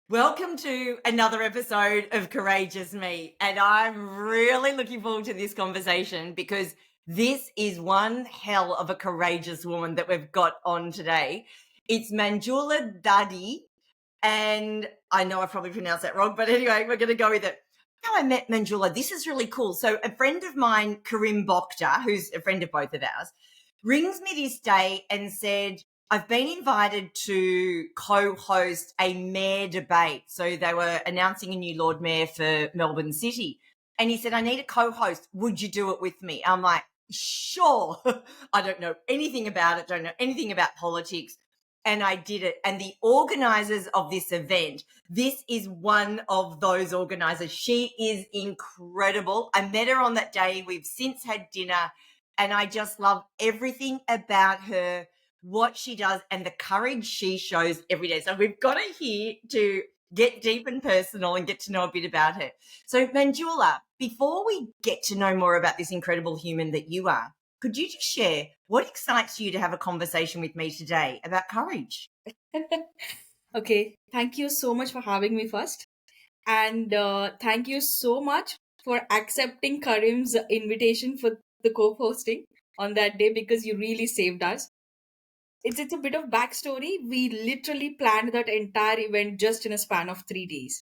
Welcome to another episode of Courageous Me. And I'm really looking forward to this conversation because this is one hell of a courageous woman that we've got on today. It's Manjula Dadi. And I know I probably pronounced that wrong, but anyway, we're going to go with it. How I met Manjula, this is really cool. So a friend of mine, Karim Bokta, who's a friend of both of ours, rings me this day and said, I've been invited to co-host a mayor debate. So they were announcing a new Lord Mayor for Melbourne City. And he said, I need a co-host. Would you do it with me? I'm like, sure. I don't know anything about it. Don't know anything about politics. And I did it. And the organizers of this event, this is one of those organizers. She is incredible. I met her on that day. We've since had dinner. And I just love everything about her, what she does, and the courage she shows every day. So we've got her here to get deep and personal and get to know a bit about her. So Manjula, before we get to know more about this incredible human that you are, could you just share what excites you to have a conversation with me today about courage? Okay, thank you so much for having me first. And thank you so much for accepting Karim's invitation for the co hosting on that day because you really saved us. It's a bit of backstory. We literally planned that entire event just in a span of 3 days.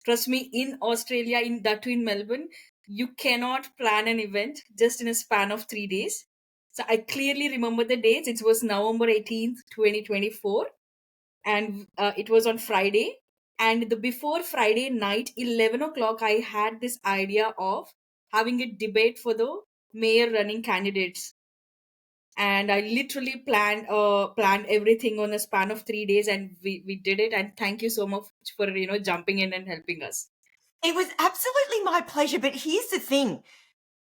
Trust me, in Australia, in that too in Melbourne, you cannot plan an event just in a span of 3 days. So I clearly remember the dates. It was November 18th, 2024, and it was on Friday. And the before Friday night, 11 o'clock, I had this idea of having a debate for the mayor running candidates. And I literally planned everything on a span of 3 days, and we did it. And thank you so much for jumping in and helping us. It was absolutely my pleasure. But here's the thing.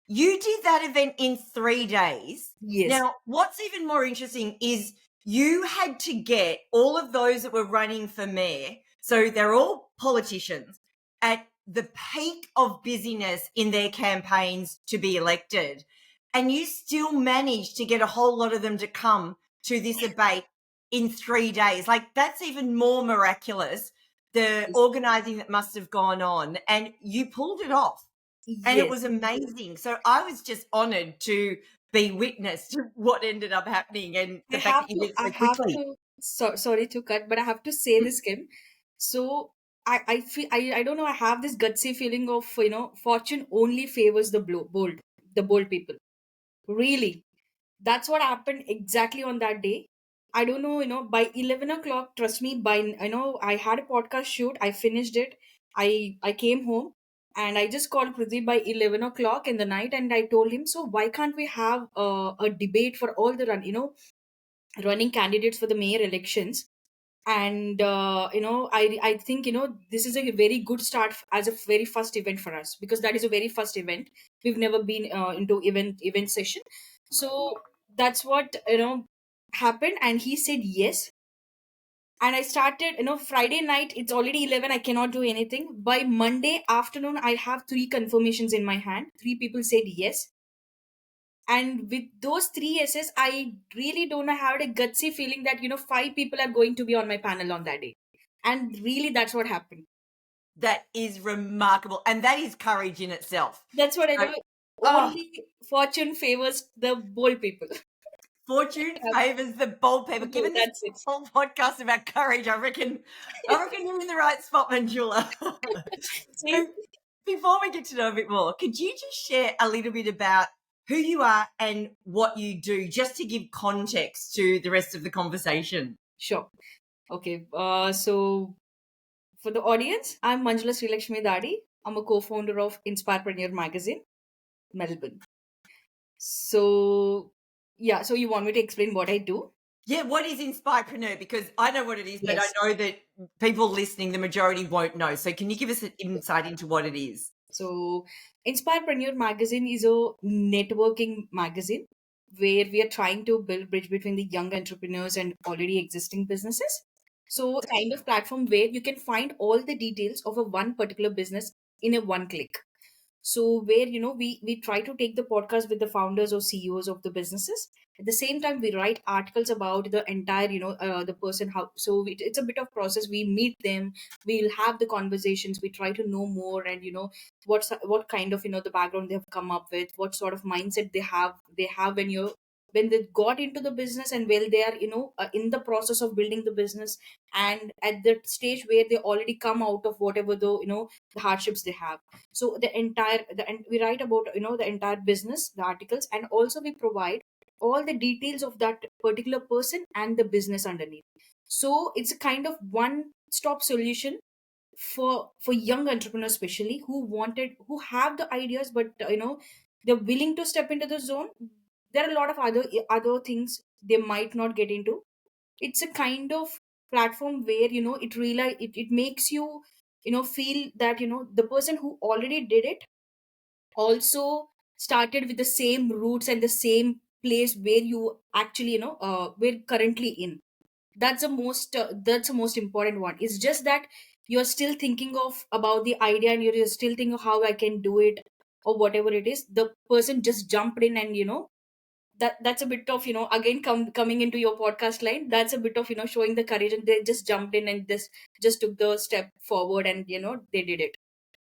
You did that event in 3 days. Yes. Now, what's even more interesting is you had to get all of those that were running for mayor, so they're all politicians, at the peak of busyness in their campaigns to be elected. And you still managed to get a whole lot of them to come to this debate in 3 days. Like, that's even more miraculous, the Yes. organizing that must have gone on. And you pulled it off. And it Yes. was amazing. So I was just honored to be witness to what ended up happening and I the fact have that you to, did it I so have quickly. to, sorry to cut, but I have to say this, Kim. So I feel, I don't know, I have this gutsy feeling of, fortune only favors the bold people. Really. That's what happened exactly on that day. I don't know, by 11 o'clock, trust me, I had a podcast shoot, I finished it. I came home and I just called Prithvi by 11 o'clock in the night and I told him, so why can't we have a debate for all the running candidates for the mayor elections? And I think this is a very good start as a very first event for us, because that is a very first event. We've never been into event session. So that's what happened, and he said yes. And I started, Friday night, it's already 11, I cannot do anything. By Monday afternoon, I have three confirmations in my hand, three people said yes. And with those three yeses, I really don't know, how a gutsy feeling that five people are going to be on my panel on that day. And really, that's what happened. That is remarkable. And that is courage in itself. That's what I So, know. oh, Only fortune favors the bold people. fortune favors the bold people. Given this That's it. whole podcast about courage, I reckon you're in the right spot, Manjula. See, So before we get to know a bit more, could you just share a little bit about who you are and what you do, just to give context to the rest of the conversation? sure. Okay. So for the audience, I'm Manjula Srilakshmi Dadi. I'm a co-founder of Inspirepreneur Magazine, Melbourne. So yeah. So you want me to explain what I do? Yeah, what is Inspirepreneur? Because I know what it is, but I Yes. know that people listening, the majority won't know. So can you give us an insight into what it is? So, Inspirepreneur magazine is a networking magazine where we are trying to build bridge between the young entrepreneurs and already existing businesses. So, kind of platform where you can find all the details of a one particular business in a one click. So where we try to take the podcast with the founders or CEOs of the businesses. At the same time, we write articles about the entire the person, how. So it's a bit of process. We meet them, we'll have the conversations, we try to know more, and what kind of the background they have come up with, what sort of mindset they have when they got into the business, and when they are in the process of building the business, and at the stage where they already come out of whatever the hardships they have. So and we write about the entire business, the articles, and also we provide all the details of that particular person and the business underneath. So it's a kind of one stop solution for young entrepreneurs, especially who have the ideas, but they're willing to step into the zone. There are a lot of other things they might not get into. It's a kind of platform where it makes you feel that the person who already did it also started with the same roots and the same place where you actually we're currently in. That's the most important one. It's just that you're still thinking of about the idea, and you're still thinking of how I can do it, or whatever it is. The person just jumped in, and that's a bit of again coming into your podcast line. That's a bit of showing the courage, and they just jumped in and this just took the step forward, and they did it.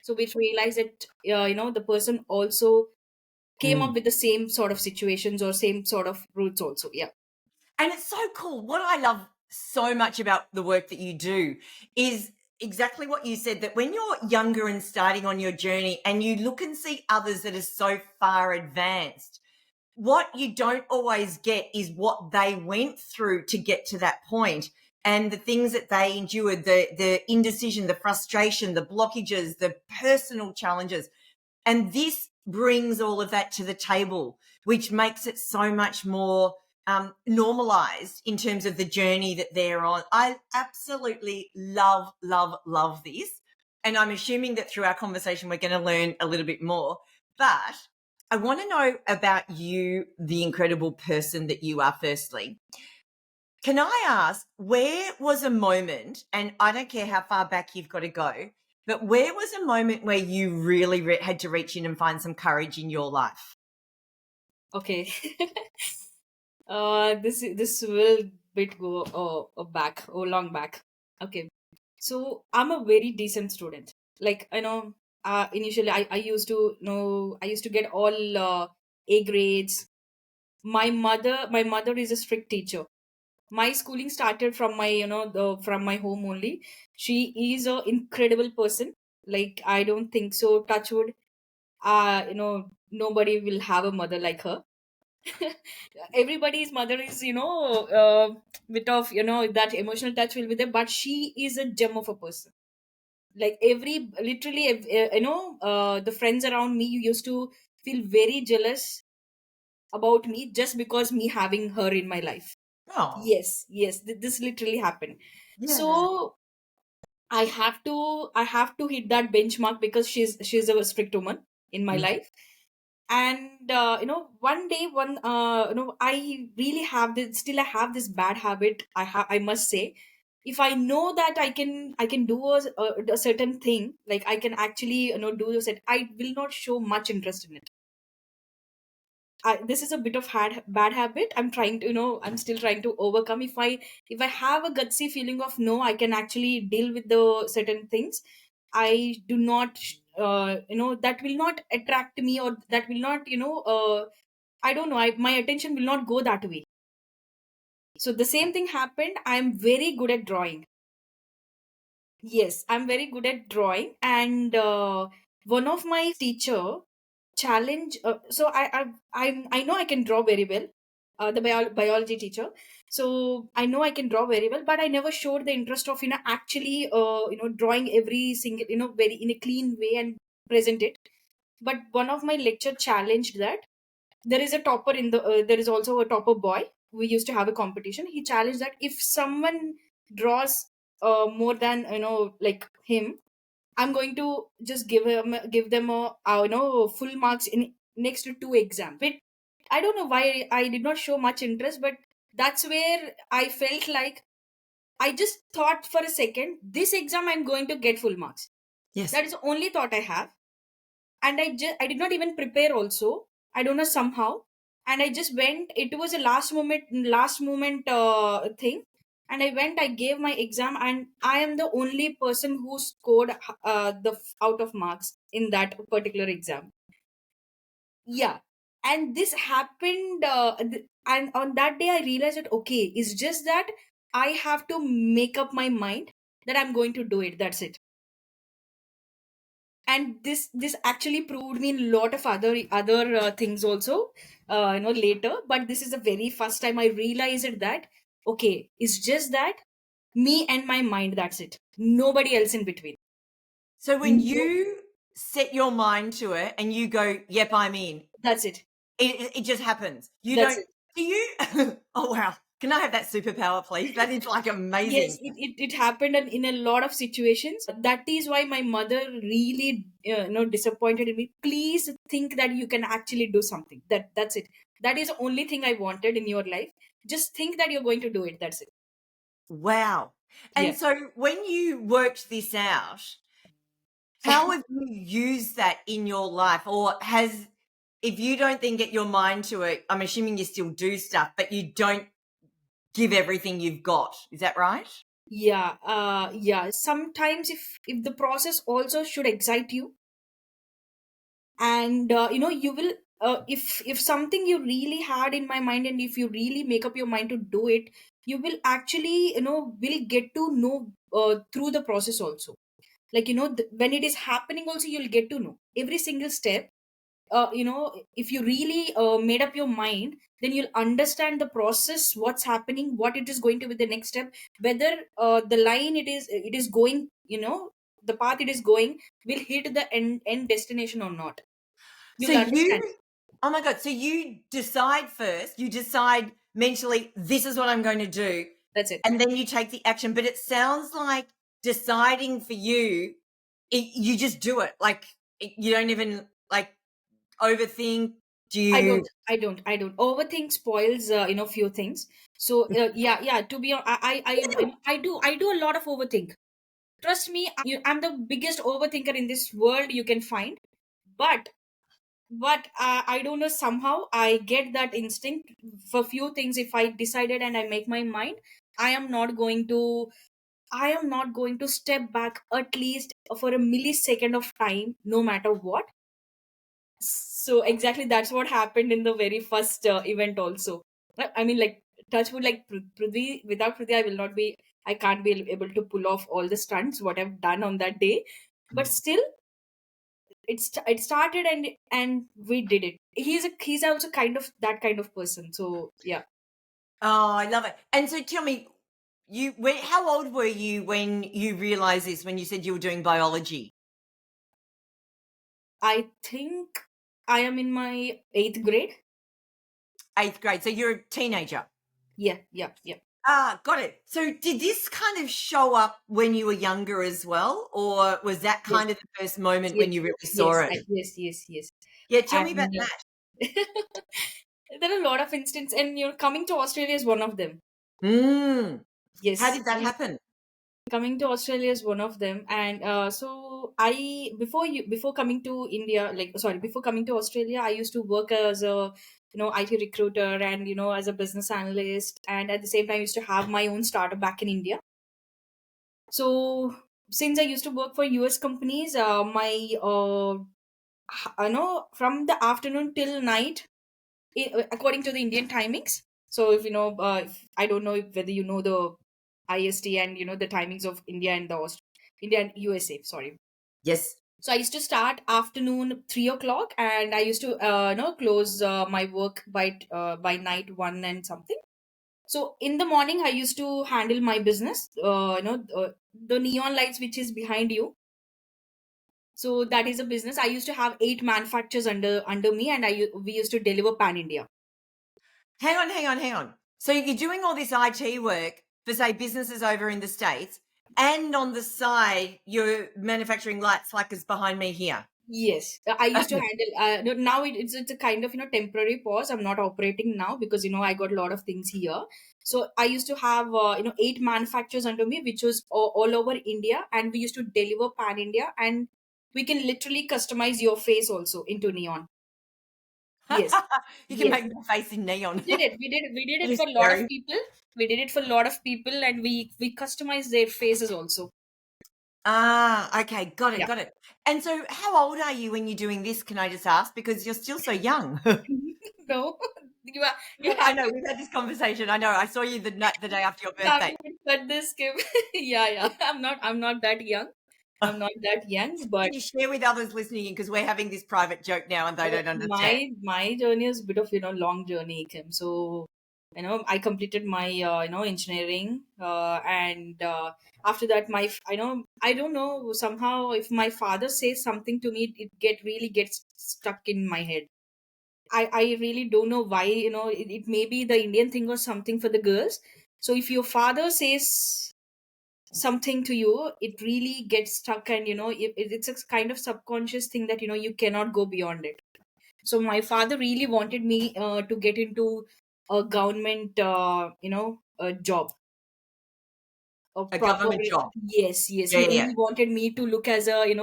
So we realized that the person also came up Mm. with the same sort of situations or same sort of roots also. Yeah. And it's so cool. What I love so much about the work that you do is exactly what you said, that when you're younger and starting on your journey and you look and see others that are so far advanced, what you don't always get is what they went through to get to that point, and the things that they endured, the indecision, the frustration, the blockages, the personal challenges. And this brings all of that to the table, which makes it so much more normalized in terms of the journey that they're on. I absolutely love, love, love this. And I'm assuming that through our conversation, we're going to learn a little bit more. But I want to know about you, the incredible person that you are, firstly. Can I ask, where was a moment, and I don't care how far back you've got to go, but where was a moment where you really had to reach in and find some courage in your life? Okay. This will bit go back, long back. Okay. So I'm a very decent student. Like initially I used to get all A grades. My mother is a strict teacher. My schooling started from my from my home only. She is a incredible person. Like, I don't think so, touch wood, nobody will have a mother like her. Everybody's mother is bit of that emotional touch will be there, but she is a gem of a person. Like, literally the friends around me used to feel very jealous about me just because me having her in my life. Oh, Yes, yes, this literally happened. yeah. So I have to hit that benchmark because she's a strict woman in my Mm. life. And one day, I really have this, still I have this bad habit. I must say, if I know that I can do a certain thing, like I can actually do this, I will not show much interest in it. This is a bit of bad habit. I'm trying to, I'm still trying to overcome. If I have a gutsy feeling of no, I can actually deal with the certain things, I do not, that will not attract me, or that will not, I don't know, my attention will not go that way. So the same thing happened. I'm very good at drawing. Yes, I'm very good at drawing, and one of my teacher challenge. So I know I can draw very well. The biology teacher. So I know I can draw very well, but I never showed the interest of actually drawing every single very in a clean way and present it. But one of my lecture challenged that. There is a topper in the there is also a topper boy. We used to have a competition. He challenged that if someone draws more than like him, I'm going to just give them a full marks in next to two exam. But I don't know why I did not show much interest, but that's where I felt like I just thought for a second, this exam I'm going to get full marks. Yes. That is the only thought I have. and I did not even prepare also. I don't know, somehow, and I just went. It was a last moment thing, and I went. I gave my exam, and I am the only person who scored out of marks in that particular exam. Yeah, and this happened, and on that day I realized that okay, it's just that I have to make up my mind that I'm going to do it. That's it. And this actually proved me in a lot of other things also, later. But this is the very first time I realized that okay, it's just that me and my mind. That's it. Nobody else in between. So when No, you set your mind to it and you go, "Yep, I'm in," that's it. it just happens. You That's don't. it. Do you? Oh wow! Can I have that superpower, please? That is like Yes, amazing. it happened in a lot of situations. That is why my mother really disappointed in me. Please think that you can actually do something. That's it. That is the only thing I wanted in your life. Just think that you're going to do it. That's it. Wow. Yeah. And so when you worked this out, how have you used that in your life? Or has, if you don't then get your mind to it, I'm assuming you still do stuff, but you don't give everything you've got. Is that right? Yeah. Sometimes if the process also should excite you, and you will, if something you really had in my mind, and if you really make up your mind to do it, you will actually will get to know through the process also. Like when it is happening also, you'll get to know every single step. If you really made up your mind, then you'll understand the process, what's happening, what it is going to be the next step, whether the line it is going, the path it is going will hit the end destination or not. So You'll understand. oh my God, so you decide first, you decide mentally, this is what I'm going to do, That's it. and then you take the action. But it sounds like deciding for you, you just do it. Like you don't even like overthink. Do I you? don't, I don't, I don't. Overthink spoils, few things. So yeah. To be honest, I do a lot of overthink. Trust me, I'm the biggest overthinker in this world you can find. But I don't know. Somehow I get that instinct for few things. If I decided and I make my mind, I am not going to. I am not going to step back at least for a millisecond of time, no matter what. So exactly that's what happened in the very first event also. I mean, like, touch wood, like Prithvi, without Prithvi I can't be able to pull off all the stunts what I've done on that day. But still, it started, and we did it. He's also kind of that kind of person. So yeah. Oh, I love it. And so tell me, how old were you when you realized this? When you said you were doing biology, I think I am in my 8th grade. 8th grade. So you're a teenager. Yeah. Ah, got it. So did this kind of show up when you were younger as well, or was that Yes, kind of the first moment yes, when you really saw yes, it? yes. Yeah, tell me about And that. there are a lot of instances, and coming to Australia is one of them. Mm. How Yes, did that happen? coming to Australia is one of them. And so I before coming to India, like, sorry, before coming to Australia, I used to work as a IT recruiter, and as a business analyst, and at the same time I used to have my own startup back in India. So since I used to work for US companies, my from the afternoon till night, according to the Indian timings. So if if, I don't know whether you know the IST, and the timings of India and India and USA. Sorry. Yes. So I used to start afternoon 3 o'clock, and I used to close my work by night 1 and something. So in the morning, I used to handle my business. The neon lights which is behind you. So that is a business. I used to have 8 manufacturers under me, and we used to deliver pan India. Hang on. So you're doing all this IT work for, say, businesses over in the States, and on the side, you're manufacturing light flackers behind me here. Yes, I used to handle. No, now it's a kind of temporary pause. I'm not operating now because I got a lot of things here. So I used to have 8 manufacturers under me, which was all over India, and we used to deliver pan India. And we can literally customize your face also into neon. Yes, You can yes. make my face in neon. We did That it is for a lot of scary. people. We did it for a lot of people, and we customized their faces also. Okay, got it, Yeah. got it. And so how old are you when you're doing this, can I just ask? Because you're still so young. No, you I have know, to we've had this conversation. I know, I saw you the day after your you have birthday. to cut this, Kim. Yeah, yeah. I'm not that young. I'm not that young, but Can you share with others listening in? Because we're having this private joke now and they don't understand. my journey is a bit of long journey, Kim. So I completed my engineering, and after that I don't know, somehow if my father says something to me, it really gets stuck in my head. I really don't know why. It may be the Indian thing or something for the girls. So if your father says something to you, it really gets stuck, and it's a kind of subconscious thing that you cannot go beyond it. So my father really wanted me to get into a government a job, a A proper. government job. Yes, yes, Yeah, he yeah, yeah. really wanted me to look as a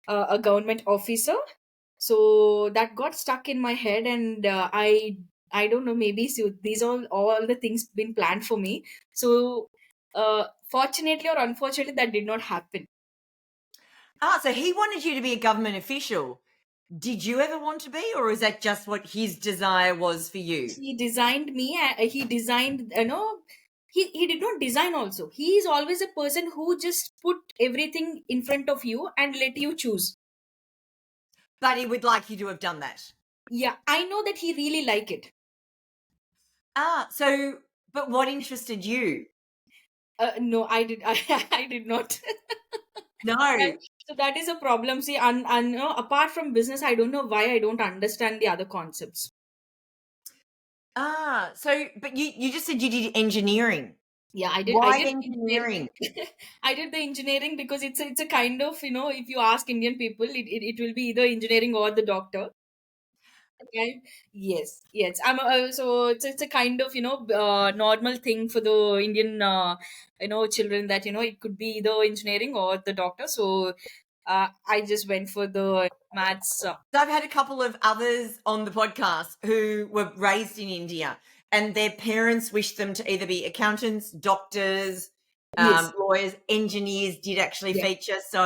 a government officer. So that got stuck in my head, and I don't know, maybe so these all the things been planned for me. So fortunately or unfortunately, that did not happen. So he wanted you to be a government official. Did you ever want to be, or is that just what his desire was for you? He designed me. He designed, he did not design also. He is always a person who just put everything in front of you and let you choose. But he would like you to have done that. Yeah, I know that he really like it. But what interested you? No, I did. I did not. No. So that is a problem. See, and apart from business, I don't know why I don't understand the other concepts. But you just said you did engineering. Yeah, I did. I Why did engineering. engineering? I did the engineering because it's a kind of, if you ask Indian people, it will be either engineering or the doctor. Okay. Yes, yes. So it's a kind of normal thing for the Indian children, that it could be either engineering or the doctor. So I just went for the maths. So I've had a couple of others on the podcast who were raised in India and their parents wished them to either be accountants, doctors, Yes. lawyers, engineers did actually Yeah. feature. So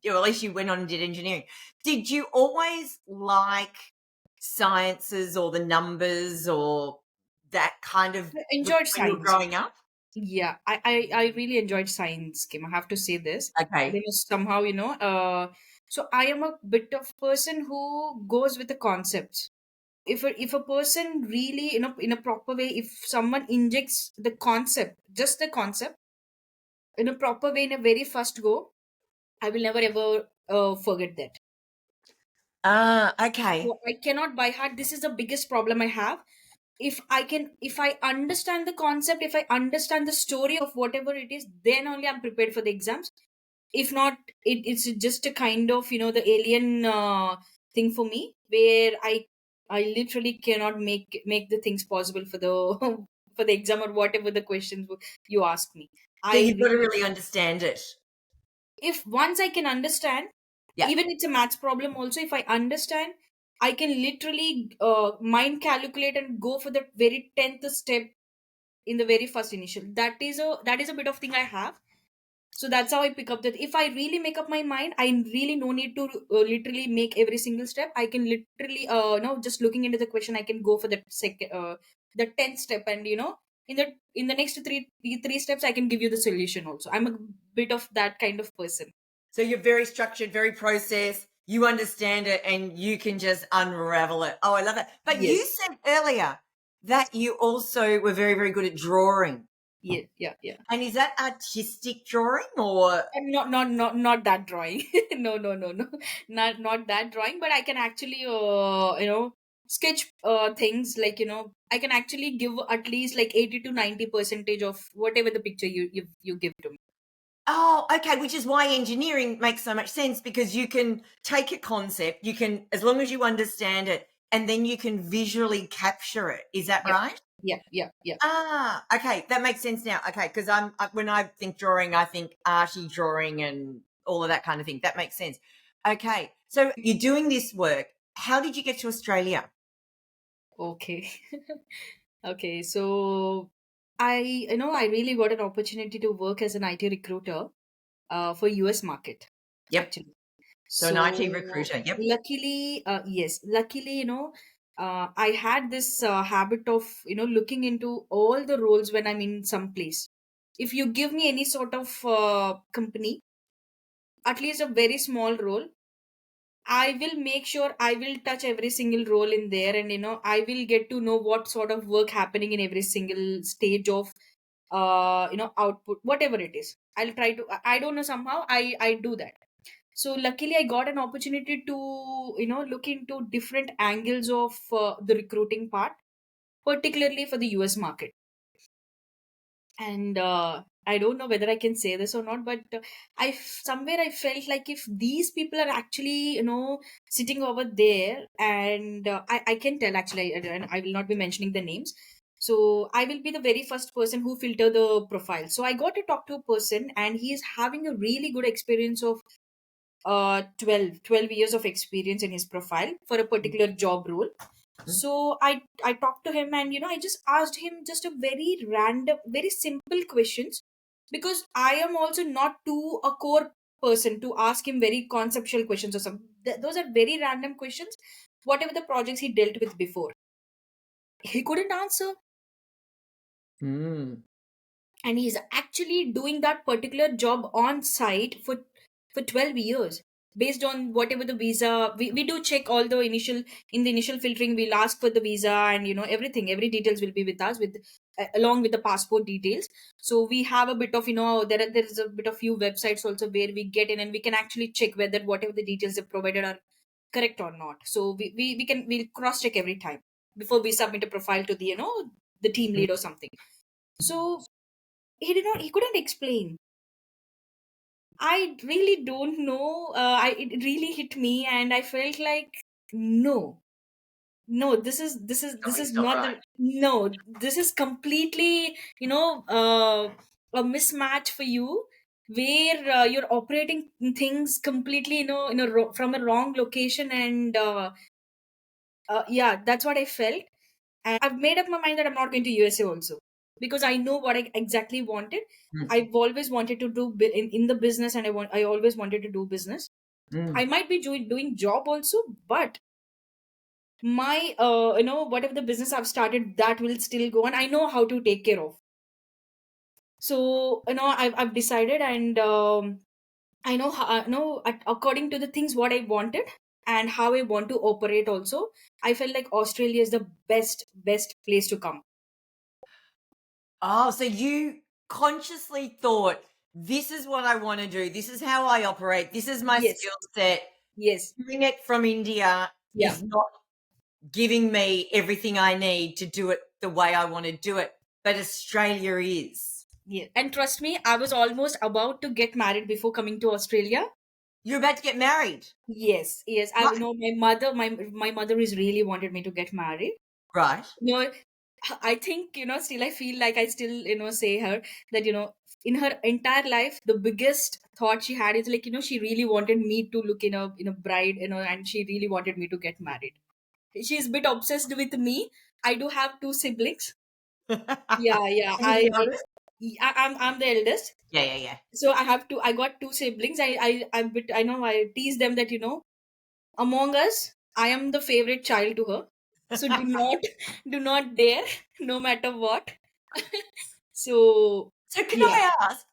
at least you went on and did engineering. Did you always like sciences or the numbers or that kind of I enjoyed when you were science. growing up? Yeah, I really enjoyed science, Kim. I have to say this. Okay. Somehow, so I am a bit of person who goes with the concepts. If a person really, in a proper way, if someone injects the concept, just the concept, in a proper way, in a very first go, I will never ever forget that. Okay. So I cannot by heart. This is the biggest problem I have. If I understand the concept, if I understand the story of whatever it is, then only I'm prepared for the exams. If not, it's just a kind of the alien thing for me, where I literally cannot make the things possible for the for the exam or whatever the questions you ask me. So I you've got to really, really understand it. if once I can understand, Yeah. even it's a maths problem also, if I understand, I can literally mind calculate and go for the very 10th step in the very first initial. That is a bit of thing I have. So that's how I pick up that if I really make up my mind, I really no need to literally make every single step. I can literally no, just looking into the question, I can go for the second the 10th step, and in the next three steps I can give you the solution also. I'm a bit of that kind of person. So you're very structured, very processed. You understand it and you can just unravel it. Oh, I love it. But you Yes. said earlier that you also were very, very good at drawing. Yeah, yeah, yeah. And is that artistic drawing or? And not that drawing. No, no, no, no. Not that drawing, but I can actually sketch things, like I can actually give at least like 80 to 90 percentage of whatever the picture you give to me. Oh, okay. Which is why engineering makes so much sense because you can take a concept, you can, as long as you understand it, and then you can visually capture it. Is that Yeah, right? yeah, yeah, yeah. Okay, that makes sense now. Okay, because when I think drawing, I think arty drawing and all of that kind of thing. That makes sense. Okay. So you're doing this work. How did you get to Australia? Okay. Okay, so I really got an opportunity to work as an IT recruiter for US market Yep. actually. So an IT So recruiter. Yep. luckily, yes, luckily, I had this habit of, looking into all the roles when I'm in some place. If you give me any sort of company, at least a very small role, I will make sure I will touch every single role in there, and I will get to know what sort of work happening in every single stage of output, whatever it is. I'll try to. I don't know, somehow I do that. So luckily I got an opportunity to look into different angles of the recruiting part, particularly for the US market. And I don't know whether I can say this or not, but somewhere I felt like if these people are actually sitting over there, and I can tell actually, and I will not be mentioning the names. So I will be the very first person who filter the profile. So I got to talk to a person, and he is having a really good experience of 12 years of experience in his profile for a particular job role. So I talked to him, and I just asked him just a very random, very simple questions, because I am also not too a core person to ask him very conceptual questions or some. Those are very random questions, whatever the projects he dealt with before. He couldn't answer, Mm. and he's actually doing that particular job on site for 12 years, based on whatever the visa. We do check all the initial, in the initial filtering we'll ask for the visa, and everything, every details will be with us, with along with the passport details. So we have a bit of, there is a bit of few websites also where we get in, and we can actually check whether whatever the details they provided are correct or not. So we'll cross check every time before we submit a profile to the the team lead or something. So he couldn't explain. I really don't know. It really hit me, and I felt like, no, no, this is Something's not not right. the, no, this is completely a mismatch for you, where you're operating things completely, from a wrong location. And yeah, that's what I felt. And I've made up my mind that I'm not going to USA also, because I know what I exactly wanted. Mm. I've always wanted to do in the business, and I always wanted to do business. I Mm. might be doing job also, but my whatever the business I've started, that will still go on. I know how to take care of. So I've decided, and I know how, according to the things what I wanted and how I want to operate also, I felt like Australia is the best place to come. Oh, so you consciously thought, this is what I want to do. This is how I operate. This is my Yes, skill set. yes, Doing it from India yeah, is not giving me everything I need to do it the way I want to do it, but Australia is. yeah. And trust me, I was almost about to get married before coming to Australia. You're about to get married. Yes, yes. I Right. know my mother is really wanted me to get married. Right. No, I think, still I feel like I still, say her that, in her entire life, the biggest thought she had is like, she really wanted me to look in a bride, and she really wanted me to get married. She's a bit obsessed with me. I do have two siblings. Yeah, yeah. And you're the eldest? I'm the eldest. Yeah, yeah, yeah. So I got two siblings. I know I tease them that, among us, I am the favorite child to her. So do not dare, no matter what. So So can yeah, I ask,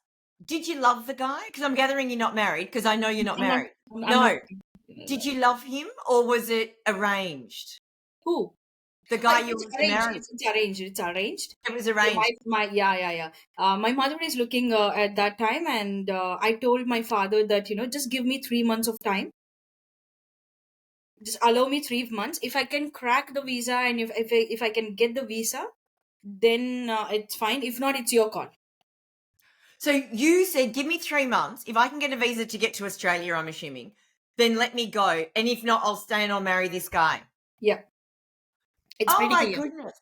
did you love the guy? Because I'm gathering you're not married, because I know you're not I'm not. married. I'm not. No. Did you love him, or was it arranged? Who? The guy you It's were to arranged. marry? It's arranged. It's arranged. It was So arranged. my yeah, yeah, yeah. My mother is looking at that time, and I told my father that, just give me 3 months of time. Just allow me 3 months. If I can crack the visa, and if I can get the visa, then it's fine. If not, it's your call. So you said, give me 3 months. If I can get a visa to get to Australia, I'm assuming, then let me go. And if not, I'll stay and I'll marry this guy. Yeah, it's Oh pretty my clear. goodness.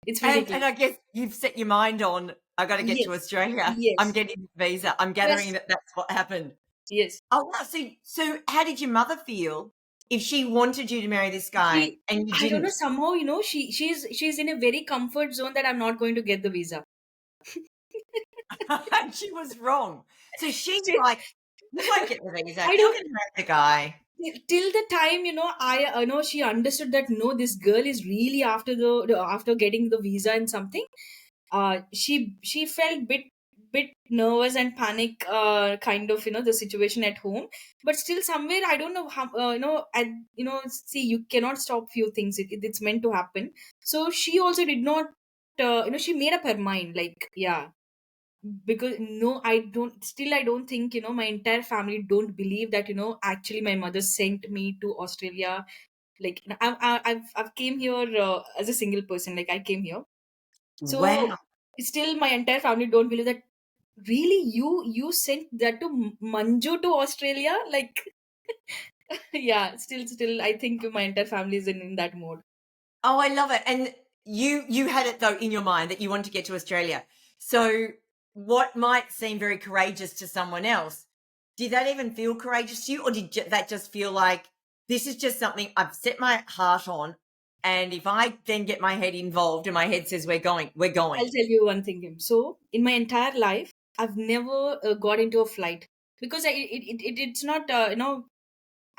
It's pretty And clear. I guess you've set your mind on, I got to get to Yes, Australia. I'm yes. getting the visa. I'm gathering Yes, that that's what happened. Yes. Oh, wow. So how did your mother feel if she wanted you to marry this guy She, and you I don't know, didn't? somehow, she's in a very comfort zone that I'm not going to get the visa. She was wrong. So she's She, like, you won't get the visa. I You're don't, going to marry the guy. till the time, I know she understood that no, this girl is really after after getting the visa and something. She felt bit nervous and panic, kind of, the situation at home. But still somewhere, I don't know how, and see, you cannot stop few things. It's meant to happen. So she also did not, she made up her mind, like, yeah. Because no, I don't think, my entire family don't believe that, actually my mother sent me to Australia. Like, I've came here, as a single person, like I came here. So Wow. still my entire family don't believe that, really, you sent that to Manju to Australia, like. Yeah, still I think my entire family is in that mode. Oh, I love it. And you had it though in your mind that you wanted to get to Australia. So what might seem very courageous to someone else, did that even feel courageous to you, or did that just feel like this is just something I've set my heart on, and if I then get my head involved and my head says we're going, we're I'll going. tell you one thing, Kim. So in my entire life, I've never got into a flight, because it's not, I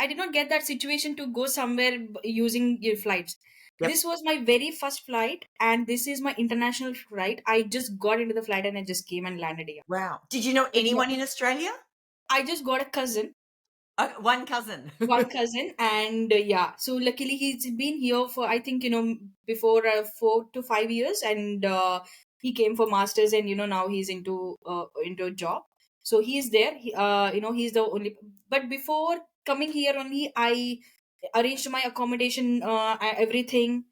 did not get that situation to go somewhere using your flights. Yep. This was my very first flight, and this is my international flight. I just got into the flight and I just came and landed here. Wow. Did you know With anyone in Australia? I just got a cousin, One cousin. one cousin, and yeah. So luckily he's been here for, I think, before 4 to 5 years, and he came for masters, and now he's into a job. So he's there. He's the only. But before coming here, only I arranged my accommodation, everything,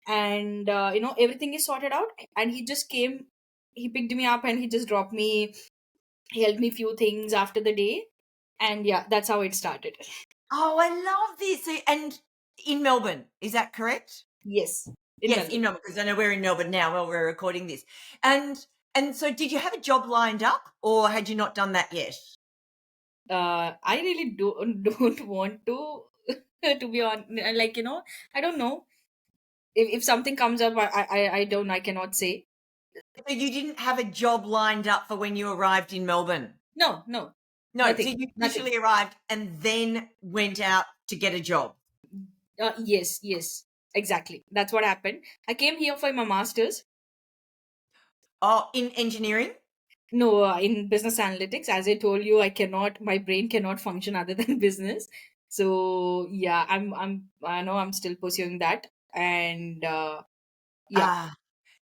and everything is sorted out. And he just came, he picked me up, and he just dropped me. He helped me few things after the day, and yeah, that's how it started. Oh, I love this. And in Melbourne, is that correct? Yes, in Yes, in Melbourne. Melbourne, because I know we're in Melbourne now while we're recording this. And so did you have a job lined up, or had you not done that yet? I really don't want to to be on, like, I don't know, if something comes up, I cannot say. So you didn't have a job lined up for when you arrived in Melbourne? No, no, No, so nothing, you nothing. initially arrived and then went out to get a job. Yes, yes, exactly. That's what happened. I came here for my masters. Oh, in engineering? No, in business analytics. As I told you, my brain cannot function other than business. So yeah, I know I'm still pursuing that, and yeah. Ah,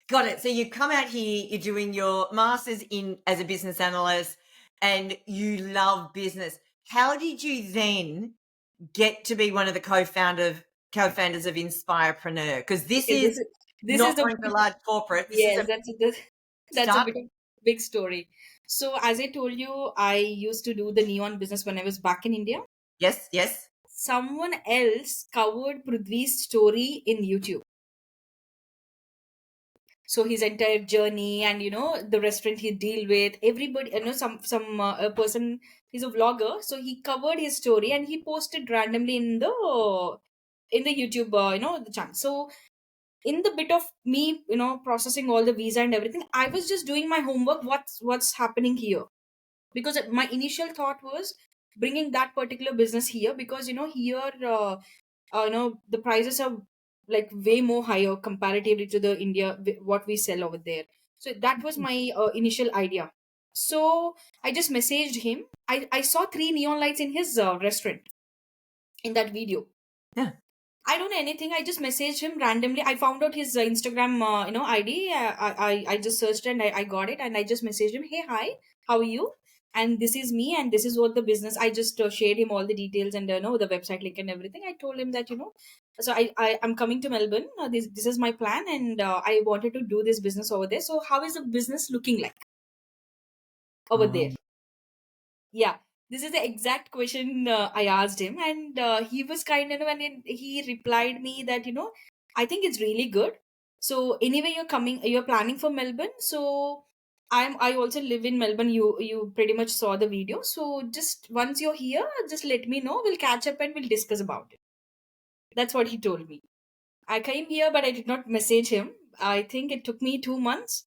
got it. So you come out here, you're doing your master's in as a business analyst, and you love business. How did you then get to be one of the co-founders of Inspirepreneur? Because this Okay, is this is not the going for a large corporate. This is yes, a that's a start. bit of big story. So as I told you, I used to do the neon business when I was back in India. Yes, yes. Someone else covered Prithvi's story in YouTube. So his entire journey, and the restaurant he deal with, everybody, some a person, he's a vlogger, so he covered his story and he posted randomly in the YouTube, the channel. So in the bit of me, processing all the visa and everything, I was just doing my homework, what's happening here. Because my initial thought was bringing that particular business here, because here, the prices are like way more higher comparatively to the India, what we sell over there. So that was my initial idea. So I just messaged him. I saw three neon lights in his restaurant in that video. Yeah. I don't know anything. I just messaged him randomly. I found out his Instagram, ID. I just searched and I got it, and I just messaged him. Hey, hi, how are you? And this is me, and this is what the business. I just shared him all the details and the website link and everything. I told him that, so I'm coming to Melbourne. This is my plan, and I wanted to do this business over there. So how is the business looking like over there? Um, Yeah, this is the exact question I asked him, and he was kind enough, and then he replied me that, I think it's really good. So anyway, you're planning for Melbourne, so I also live in Melbourne. You pretty much saw the video. So just once you're here, just let me know. We'll catch up and we'll discuss about it. That's what he told me. I came here, but I did not message him. I think it took me 2 months.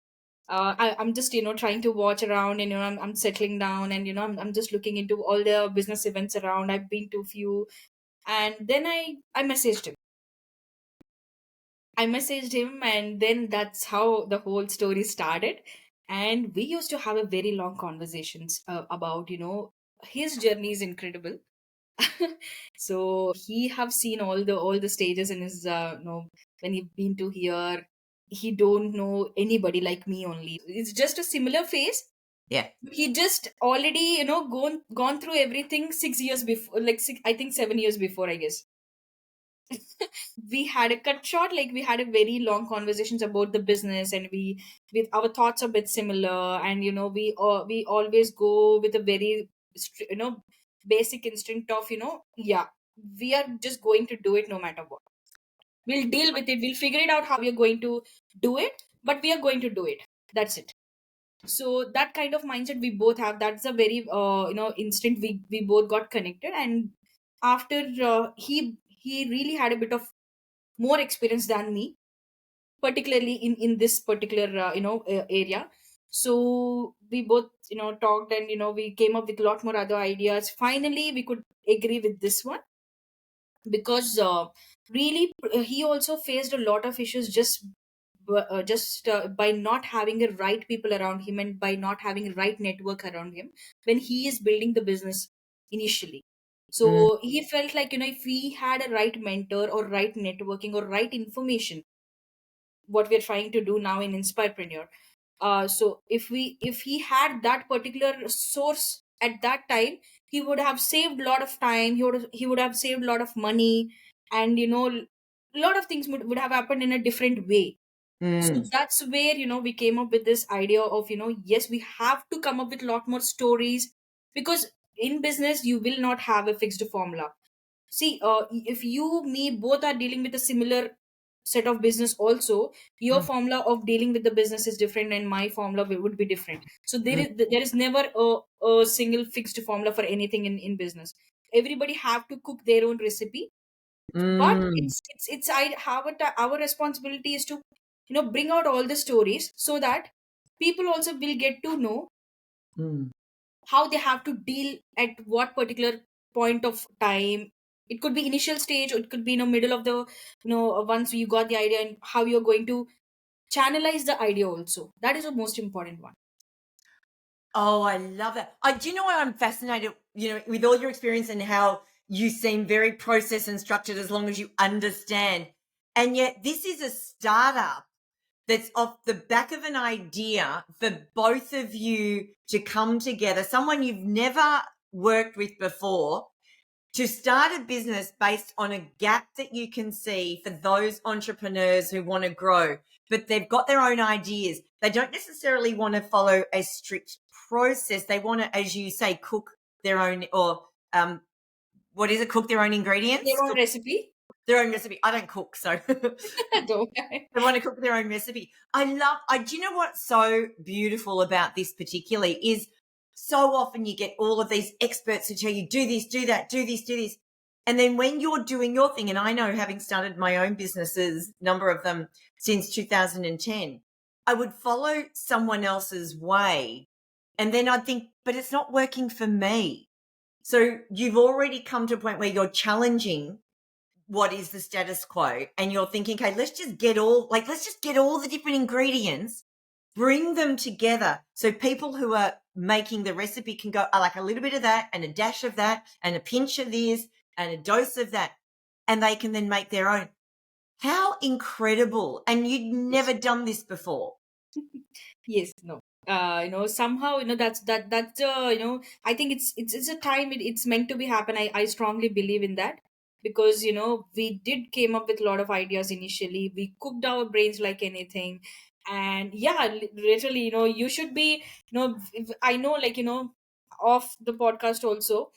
I'm just trying to watch around, and I'm settling down, and I'm just looking into all the business events around. I've been to a few, and then I messaged him. And then that's how the whole story started. And we used to have a very long conversations about his journey is incredible. So he have seen all the stages in his when he been to here. He don't know anybody like me only. It's just a similar phase. Yeah. He just already gone through everything 6 years before, like I think 7 years before, I guess. We had a cut short, like we had a very long conversations about the business, and we with our thoughts a bit similar, and we always go with a very basic instinct of yeah, we are just going to do it no matter what. We'll deal with it, we'll figure it out how we're going to do it, but we are going to do it. That's it. So that kind of mindset we both have, that's a very instinct we both got connected. And after he really had a bit of more experience than me, particularly in this particular area. So we both talked, and we came up with a lot more other ideas. Finally we could agree with this one, because really he also faced a lot of issues just by not having the right people around him, and by not having the right network around him when he is building the business initially. Mm, So he felt like if he had a right mentor or right networking or right information, what we're trying to do now in Inspirepreneur. So if he had that particular source at that time, he would have saved a lot of time. He would have saved a lot of money, and a lot of things would have happened in a different way. So mm, that's where we came up with this idea of yes, we have to come up with a lot more stories, because in business you will not have a fixed formula. See, if you me both are dealing with a similar set of business also, your mm, formula of dealing with the business is different, and my formula would be different. So mm, there is never a single fixed formula for anything in business. Everybody have to cook their own recipe, but mm, it's I have our responsibility is to bring out all the stories, so that people also will get to know mm. how they have to deal at what particular point of time. It could be initial stage, or it could be middle of the once you got the idea, and how you're going to channelize the idea also. That is the most important one. Oh, I love that. Do you know what I'm fascinated, with all your experience and how you seem very process and structured as long as you understand. And yet this is a startup that's off the back of an idea for both of you to come together, someone you've never worked with before, to start a business based on a gap that you can see for those entrepreneurs who want to grow, but they've got their own ideas. They don't necessarily want to follow a strict process. They want to, as you say, cook their own, or what is it? Cook their own ingredients, Their own cook recipe. their own recipe. I don't cook, so Don't they want to cook their own recipe. Do you know what's so beautiful about this particularly is so often you get all of these experts who tell you, do this, do that, do this, do this. And then when you're doing your thing, and I know having started my own businesses, number of them since 2010, I would follow someone else's way. And then I'd think, but it's not working for me. So you've already come to a point where you're challenging what is the status quo, and you're thinking, okay, let's just get all the different ingredients, bring them together, so people who are making the recipe can go, I like a little bit of that and a dash of that and a pinch of this and a dose of that, and they can then make their own. How incredible. And you'd never done this before. Yes, no. Somehow, that's I think it's a time, it's meant to be happen. I strongly believe in that, because we did came up with a lot of ideas initially. We cooked our brains like anything, and yeah, literally, you should be, I know, like off the podcast also,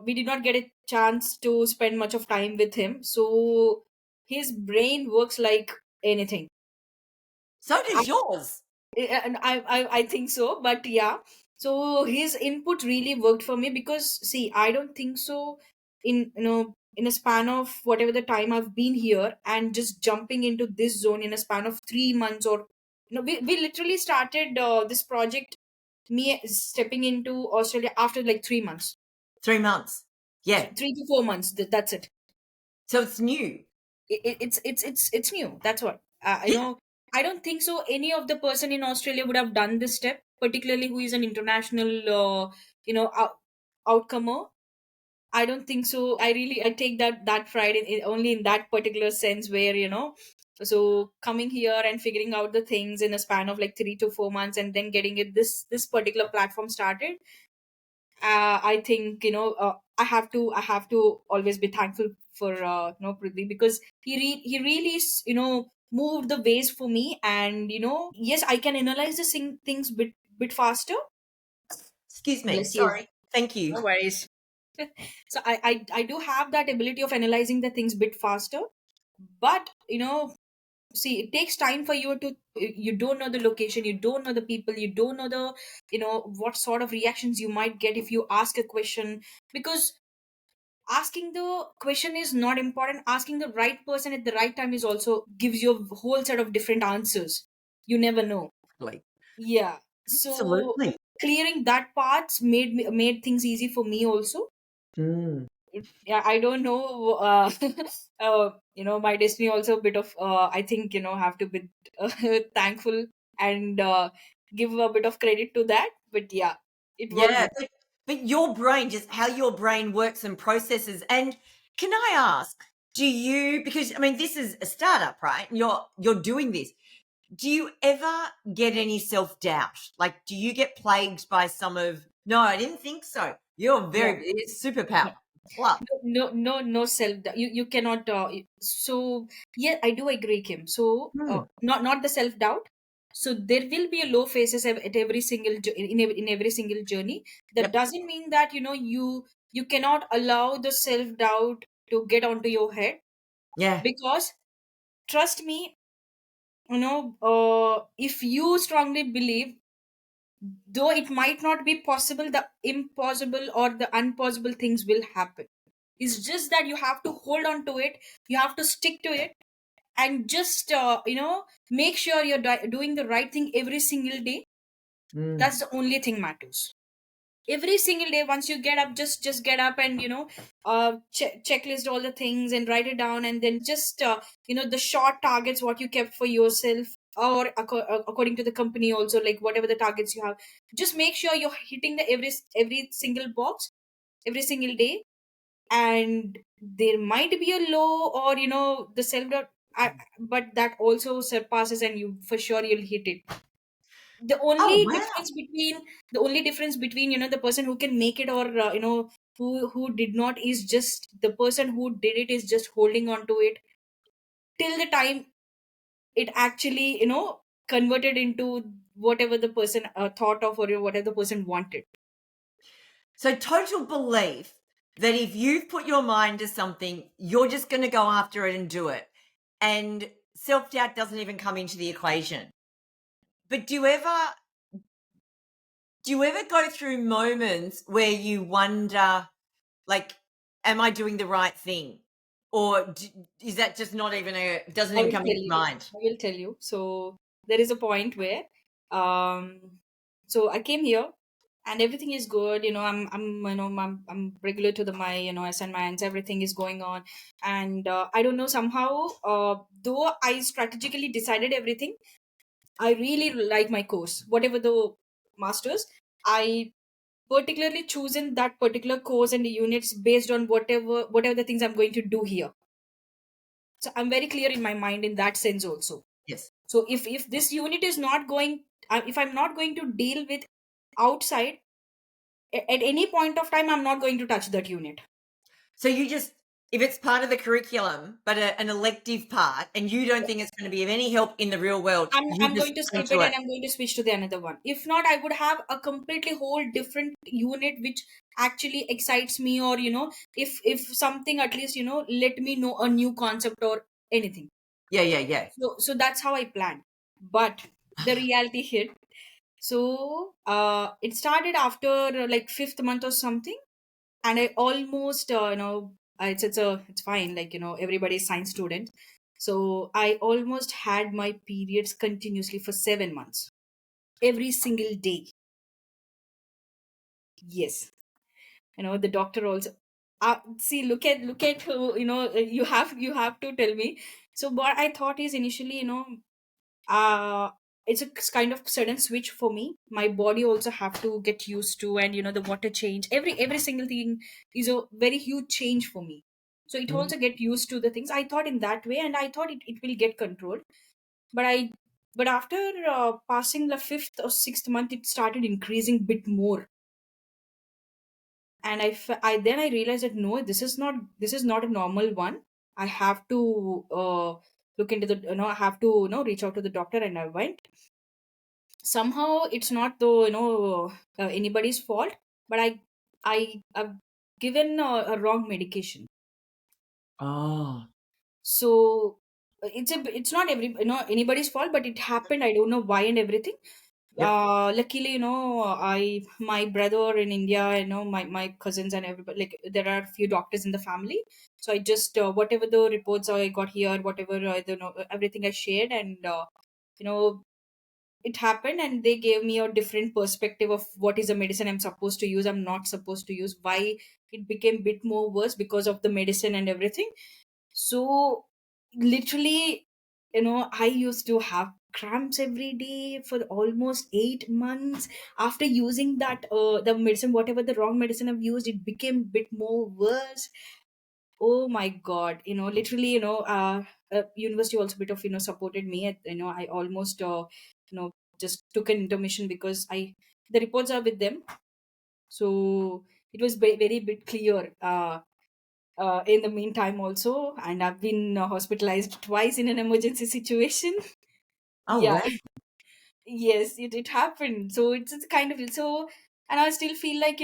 we did not get a chance to spend much of time with him, so his brain works like anything. So does yours. And I think so, but yeah. So his input really worked for me because see, I don't think so. In a span of whatever the time I've been here and just jumping into this zone in a span of 3 months, or we literally started this project. Me stepping into Australia after like 3 months, 3 months. Yeah. 3 to 4 months. That's it. So it's new. It's new. That's what Yeah. I don't think so any of the person in Australia would have done this step, particularly who is an international you know out, outcomer. I don't think so. I take that pride only in that particular sense where so coming here and figuring out the things in a span of like 3 to 4 months and then getting it this particular platform started. I think I have to always be thankful for Prithvi, because he really moved the ways for me, and yes, I can analyze the things bit faster. Excuse me. Bless you. Sorry. Thank you. No worries. So I do have that ability of analyzing the things bit faster, but see, it takes time for you to, you don't know the location, you don't know the people, you don't know the what sort of reactions you might get if you ask a question. Because asking the question is not important, asking the right person at the right time is also gives you a whole set of different answers. You never know. Like, Yeah. So absolutely. clearing that parts made things easy for me also. Mm. Yeah, I don't know. My destiny also a bit of. I think have to be thankful and give a bit of credit to that. But yeah, it worked. Yeah. But your brain, just how your brain works and processes. And can I ask, do you, because I mean, this is a startup, right? And you're doing this. Do you ever get any self-doubt? Like, do you get plagued by some of, no, I didn't think so. You're Yeah. very, it's superpower. Plus. No self. You cannot. So yeah, I do agree, Kim. So Hmm. not the self doubt. So there will be a low phases at every single in every single journey. That Yep. doesn't mean that you cannot allow the self doubt to get onto your head, Yeah. because trust me, if you strongly believe, though it might not be possible, the impossible or the unpossible things will happen. It's just that you have to hold on to it, you have to stick to it, and just make sure you're doing the right thing every single day. Mm. That's the only thing matters. Every single day, once you get up, just get up and checklist all the things and write it down, and then just the short targets what you kept for yourself, or according to the company also, like whatever the targets you have, just make sure you're hitting the every single box every single day. And there might be a low, or the self doubt, but that also surpasses, and you for sure you'll hit it. the Oh, only wow. difference between the only difference between the person who can make it, or who did not, is just the person who did it is just holding on to it till the time it actually converted into whatever the person thought of, or whatever the person wanted. So total belief that if you've put your mind to something, you're just going to go after it and do it. And self-doubt doesn't even come into the equation. But do you ever go through moments where you wonder, like, am I doing the right thing? Or is that just not even doesn't I even will come tell into your you. mind? I will tell you. So there is a point where, so I came here and everything is good. I'm regular to the my assignments. Everything is going on, and I don't know, somehow. Though I strategically decided everything, I really like my course. Whatever the masters, I particularly chosen that particular course and the units based on whatever the things I'm going to do here. So I'm very clear in my mind in that sense also. Yes. So if this unit is not going, if I'm not going to deal with outside, at any point of time, I'm not going to touch that unit. So you just, if it's part of the curriculum, but an elective part, and you don't think it's going to be of any help in the real world, you I'm just going to go skip to it it. and I'm going to switch to the another one. If not, I would have a completely whole different unit which actually excites me, or if something at least let me know a new concept or anything. Yeah, yeah, yeah. So that's how I plan. But the reality hit. So it started after like fifth month or something, and I almost it's fine, like everybody's science student. So I almost had my periods continuously for 7 months, every single day. Yes, the doctor also. See, look at who, you have to tell me. So what I thought is initially, uh it's a kind of sudden switch for me. My body also have to get used to, and the water change, every single thing is a very huge change for me. So it Mm. also get used to the things. I thought in that way, and I thought it will get controlled. But I but after passing the fifth or sixth month, it started increasing bit more. And I then I realized that no, this is not a normal one. I have to look into the, I have to reach out to the doctor, and I went. Somehow it's not though, anybody's fault, but I've given a wrong medication. Oh, So it's not anybody's fault, but it happened. I don't know why and everything. yep. Luckily, I my brother in India, my cousins and everybody, like there are few doctors in the family. So I just whatever the reports I got here, whatever I don't know, everything I shared, and you know it happened, and they gave me a different perspective of what is the medicine I'm supposed to use, I'm not supposed to use, why it became bit more worse because of the medicine and everything. So literally, I used to have cramps every day for almost 8 months. After using that the medicine, whatever the wrong medicine I've used, it became bit more worse. Oh my god, literally, university also bit of supported me I almost you know just took an intermission, because I the reports are with them. So it was very bit clear in the meantime also, and I've been hospitalized twice in an emergency situation. Oh, Yeah. wow. Yes, it happened. So it's kind of so, and I still feel like,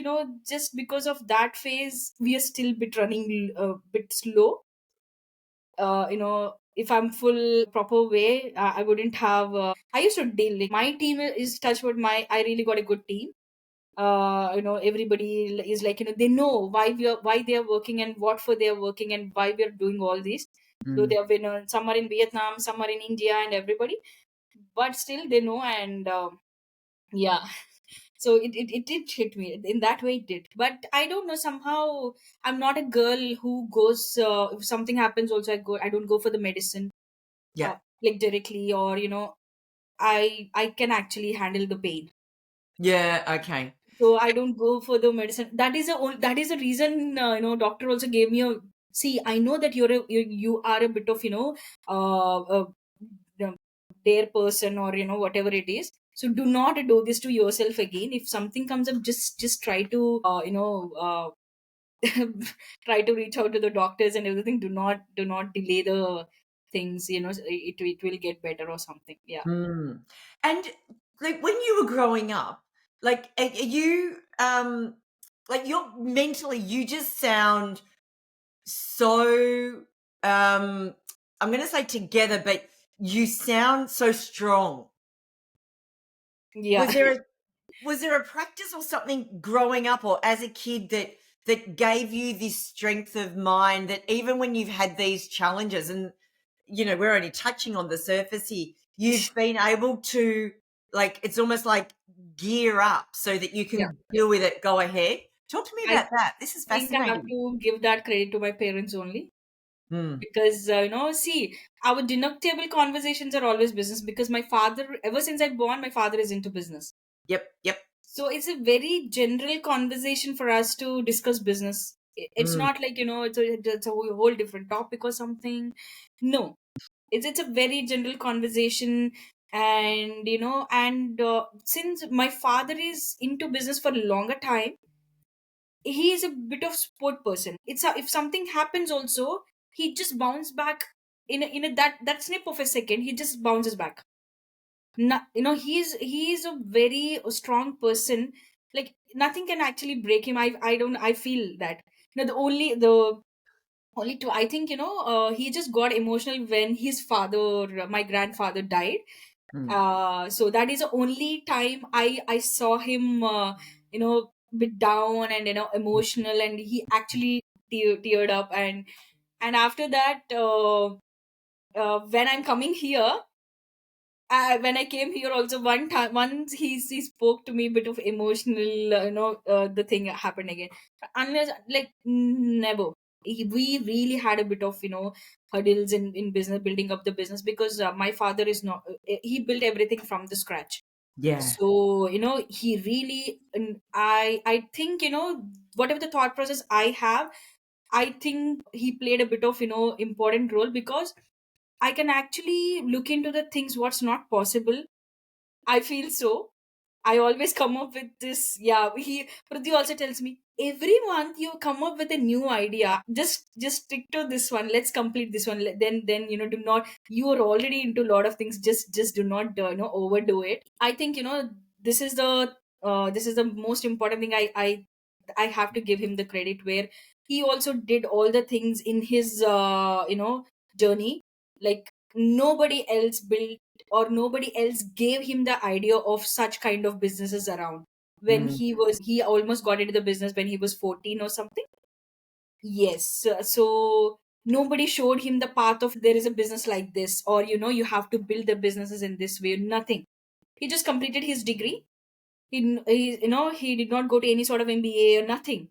just because of that phase, we are still bit running a bit slow. If I'm full proper way, I wouldn't have. I used to deal, like, my team is touch wood. I really got a good team. Everybody is like, they know why they are working, and what for they are working, and why we are doing all this. Though they Mm. have been some are in Vietnam, some are in India, and everybody, but still they know. And yeah. So it did hit me in that way, it did. But I don't know, somehow I'm not a girl who goes, if something happens also, I don't go for the medicine, Yeah. like directly, or I can actually handle the pain. Yeah. Okay. So I don't go for the medicine. That is a reason, doctor also gave me a, see, I know that you are a bit of, a dare person, or whatever it is. So do not do this to yourself again. If something comes up, just try to try to reach out to the doctors and everything. Do not delay the things. It will get better or something. Yeah. Mm. And like when you were growing up, like are you like you're mentally you just sound so I'm going to say together, but you sound so strong. Yeah. Was there a was there a practice or something growing up or as a kid that gave you this strength of mind that even when you've had these challenges and we're only touching on the surface here, you've been able to, like, it's almost like gear up so that you Yeah. can deal with it, go ahead. Talk to me I about that. This is think I have fascinating. to give that credit to my parents only, Mm. because see, our dinner table conversations are always business, because my father, ever since I born, my father is into business. Yep, yep. So it's a very general conversation for us to discuss business. It's Mm. not like, it's a whole different topic or something. No, it's a very general conversation. And since my father is into business for a longer time, he is a bit of sport person. If something happens also, he just bounce back in a that snip of a second. He just bounces back. He is a very strong person. Like, nothing can actually break him. I feel that, the only two, I think, he just got emotional when his father, my grandfather, died. Mm. So that is the only time I saw him, bit down and emotional, and he actually teared up. And after that, when I'm coming here, when I came here also, one time once he spoke to me a bit of emotional, the thing happened again. Unless, like, never. We really had a bit of hurdles in business, building up the business, because my father is not, he built everything from the scratch. Yeah. So he really, and I think, whatever the thought process I have, I think he played a bit of important role, because I can actually look into the things what's not possible. I feel so. I always come up with this. Yeah, Prithvi also tells me every month you come up with a new idea. Just stick to this one. Let's complete this one. Then do not. You are already into a lot of things. Just do not overdo it. I think this is the most important thing. I have to give him the credit, where he also did all the things in his journey, like nobody else built, or nobody else gave him the idea of such kind of businesses around. When Mm. he almost got into the business when he was 14 or something. Yes, so nobody showed him the path of there is a business like this, or you have to build the businesses in this way. Nothing. He just completed his degree. He did not go to any sort of MBA or nothing.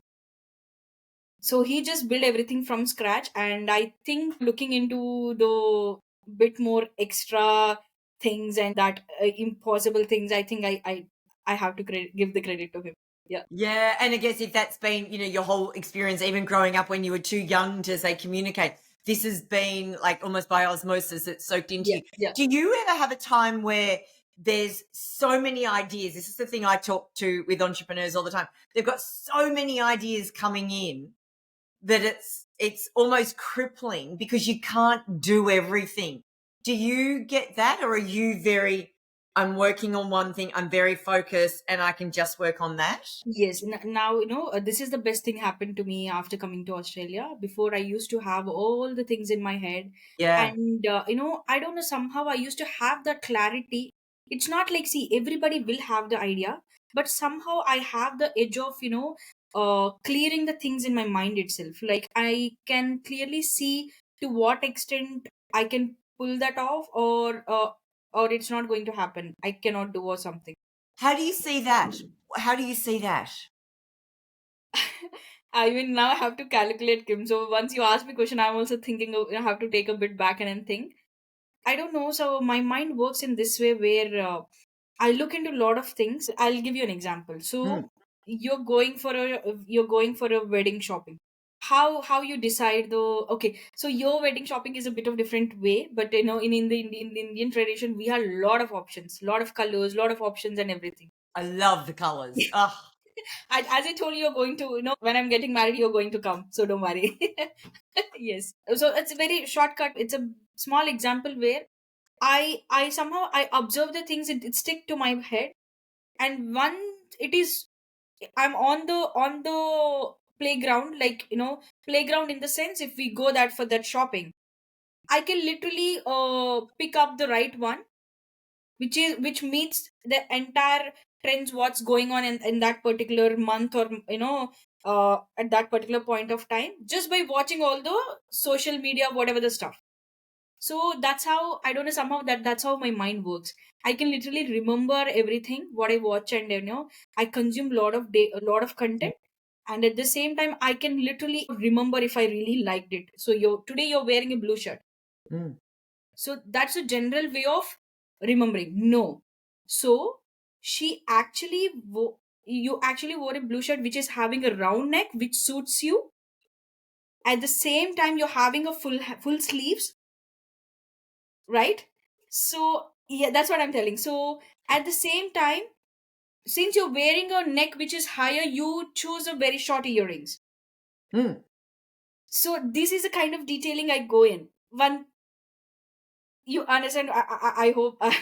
So he just built everything from scratch. And I think looking into the bit more extra things and that impossible things, I think I have to give the credit to him. Yeah. Yeah, and I guess if that's been, your whole experience, even growing up when you were too young to say communicate, this has been like almost by osmosis, it's soaked into Yeah. you. Yeah. Do you ever have a time where there's so many ideas? This is the thing I talk to with entrepreneurs all the time. They've got so many ideas coming in that it's almost crippling because you can't do everything. Do you get that, or are you very, I'm working on one thing, I'm very focused and I can just work on that? Yes. Now, this is the best thing happened to me after coming to Australia. Before, I used to have all the things in my head. Yeah. And, I don't know, somehow I used to have that clarity. It's not like, see, everybody will have the idea, but somehow I have the edge of, clearing the things in my mind itself. Like, I can clearly see to what extent I can pull that off, or it's not going to happen. I cannot do or something. How do you see that? How do you see that? I mean, now I have to calculate, Kim. So once you ask me question, I'm also thinking of, I have to take a bit back and then think. I don't know. So my mind works in this way, where I look into a lot of things. I'll give you an example. Mm, So you're going for a wedding shopping. How you decide though? Okay, so your wedding shopping is a bit of different way, but in the Indian tradition, we have a lot of options, lot of colors, lot of options, and everything. I love the colors. Oh, As I told you, you're going to, when I'm getting married, you're going to come. So don't worry. Yes. So it's a very shortcut. It's a small example where I somehow I observe the things, it stick to my head. And one, it is, I'm on the playground, like, playground in the sense, if we go that for that shopping, I can literally pick up the right one, which meets the entire trends what's going on in that particular month, or at that particular point of time, just by watching all the social media, whatever the stuff. So that's how, I don't know, somehow that's how my mind works. I can literally remember everything what I watch, and I consume a lot of content. And at the same time, I can literally remember if I really liked it. So today you're wearing a blue shirt, mm, so that's a general way of remembering. No. So you actually wore a blue shirt which is having a round neck which suits you. At the same time, you're having a full sleeves, right? So yeah, that's what I'm telling. So at the same time, since you're wearing a neck which is higher, you choose a very short earrings. mm. So this is the kind of detailing I go in. One, you understand? I hope. I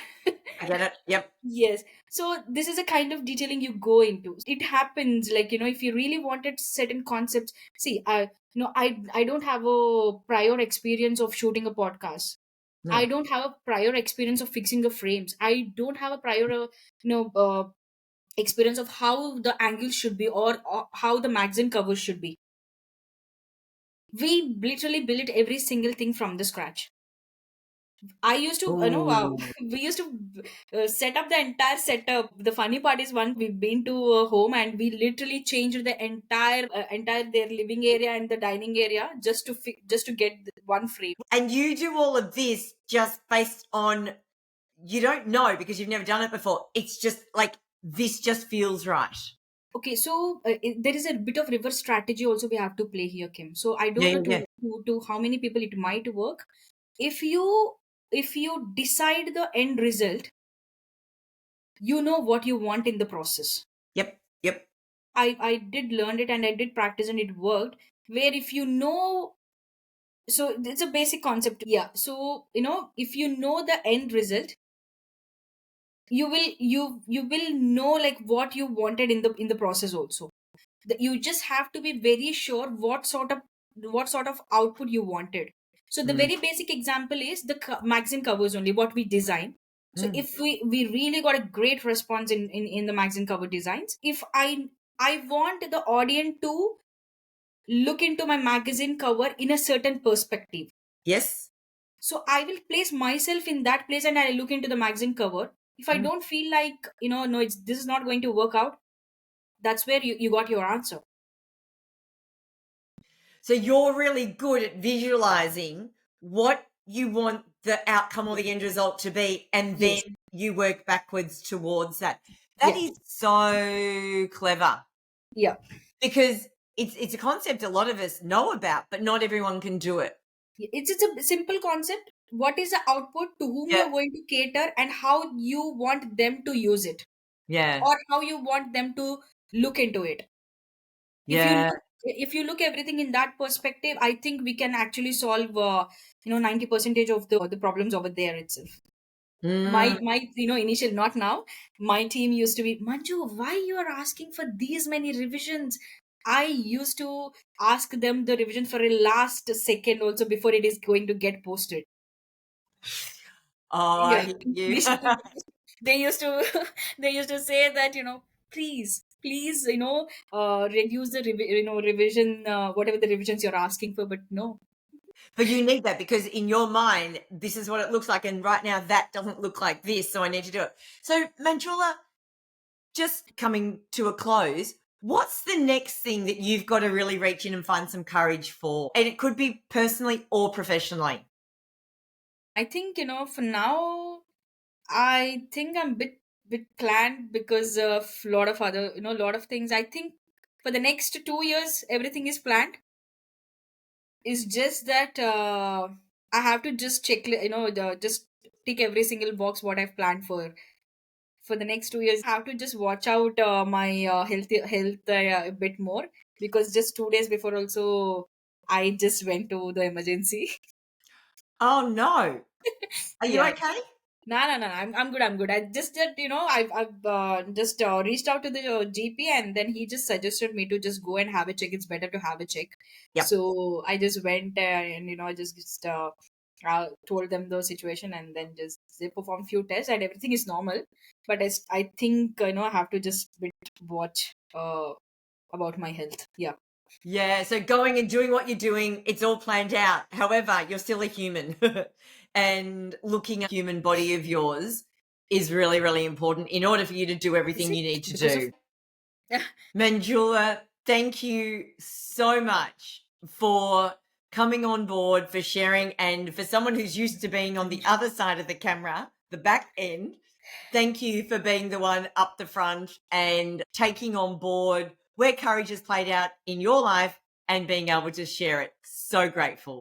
get it. Yep. Yes. So this is a kind of detailing you go into. It happens, like, if you really wanted certain concepts. See, I don't have a prior experience of shooting a podcast. I No. don't have a prior experience of fixing the frames. I don't have a prior, experience of how the angles should be, or how the magazine covers should be. We literally built every single thing from the scratch. I used to, Ooh. we used to set up the entire setup. The funny part is, one we've been to a home and we literally changed the entire their living area and the dining area just to get one frame. And you do all of this just based on, you don't know because you've never done it before. It's just like, this just feels right. Okay, so there is a bit of reverse strategy also we have to play here, Kim. So I Yeah, don't know yeah, yeah. to how many people it might work. If you decide the end result, you know what you want in the process. Yep, yep. I did learn it and I did practice and it worked. Where if you know, so it's a basic concept. Yeah. So if you know the end result, you will know like what you wanted in the process also. You just have to be very sure what sort of output you wanted. So the Mm, very basic example is the magazine covers only what we design. So mm. if we really got a great response in the magazine cover designs, if I want the audience to look into my magazine cover in a certain perspective, Yes. so I will place myself in that place and I look into the magazine cover. If I Mm. don't feel like no, this is not going to work out, that's where you got your answer. So you're really good at visualizing what you want the outcome or the end result to be, and then Yes. you work backwards towards that. That Yeah. is so clever, Yeah. because it's a concept a lot of us know about, but not everyone can do it. It's a simple concept. What is the output, to whom Yeah. you're going to cater, and how you want them to use it, Yeah. or how you want them to look into it. If you Yeah. look, if you look everything in that perspective, I think we can actually solve 90% of the problems over there itself. Mm. My initial, not now, my team used to be, Manju, why you are asking for these many revisions? I used to ask them the revision for a last second also before it is going to get posted. Oh, I Yeah. hear you. They used to they used to say that, please, reduce the revision, whatever the revisions you're asking for, but no. But you need that, because in your mind, this is what it looks like, and right now that doesn't look like this, so I need to do it. So, Manjula, just coming to a close, what's the next thing that you've got to really reach in and find some courage for? And it could be personally or professionally. I think, for now, I think I'm bit planned because of lot of other, lot of things. I think for the next 2 years, everything is planned. It's just that I have to just check, just tick every single box what I've planned for the next 2 years. I have to just watch out my health a bit more, because just 2 days before also I just went to the emergency. Oh, no. Are you Yeah. okay? No, no, no. I'm good. I'm good. I just did, I've just reached out to the GP, and then he just suggested me to just go and have a check. It's better to have a check. Yep. So I just went and just told them the situation, and then just they performed few tests and everything is normal. But I think I have to just bit watch about my health. Yeah. Yeah, so going and doing what you're doing, it's all planned out. However, you're still a human. And looking at the human body of yours is really, really important in order for you to do Is everything it you need to because of? do. Manjula, thank you so much for coming on board, for sharing, and for someone who's used to being on the other side of the camera, the back end. Thank you for being the one up the front and taking on board where courage has played out in your life and being able to share it. So grateful.